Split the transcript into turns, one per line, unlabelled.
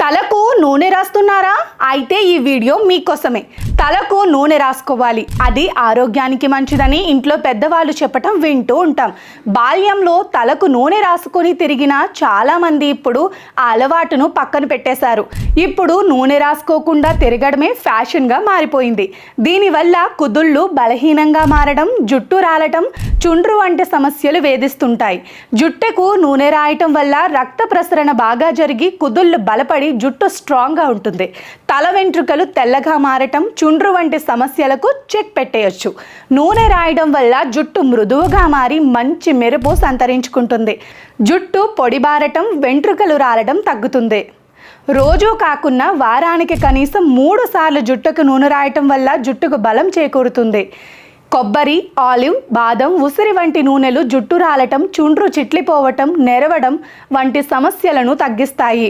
తలకు నూనె రాస్తున్నారా? అయితే ఈ వీడియో మీకోసమే. తలకు నూనె రాసుకోవాలి, అది ఆరోగ్యానికి మంచిదని ఇంట్లో పెద్దవాళ్ళు చెప్పటం వింటూ ఉంటాం. బాల్యంలో తలకు నూనె రాసుకొని తిరిగిన చాలామంది ఇప్పుడు ఆ అలవాటును పక్కన పెట్టేశారు. ఇప్పుడు నూనె రాసుకోకుండా తిరగడమే ఫ్యాషన్గా మారిపోయింది. దీనివల్ల కుదుళ్ళు బలహీనంగా మారడం, జుట్టు రాలటం, చుండ్రు వంటి సమస్యలు వేధిస్తుంటాయి. జుట్టుకు నూనె రాయటం వల్ల రక్త ప్రసరణ బాగా జరిగి కుదుళ్ళు బలపడి జుట్టు స్ట్రాంగ్గా ఉంటుంది. తల వెంట్రుకలు తెల్లగా మారటం, చుండ్రు వంటి సమస్యలకు చెక్ పెట్టేయచ్చు. నూనె రాయడం వల్ల జుట్టు మృదువుగా మారి మంచి మెరుపు సంతరించుకుంటుంది. జుట్టు పొడిబారటం, వెంట్రుకలు రాలడం తగ్గుతుంది. రోజూ కాకుండా వారానికి కనీసం 3 సార్లు జుట్టుకు నూనె రాయటం వల్ల జుట్టుకు బలం చేకూరుతుంది. కొబ్బరి, ఆలివ్, బాదం, ఉసిరి వంటి నూనెలు జుట్టు రాలటం, చుండ్రు చిట్లిపోవటం, నెరవడం వంటి సమస్యలను తగ్గిస్తాయి.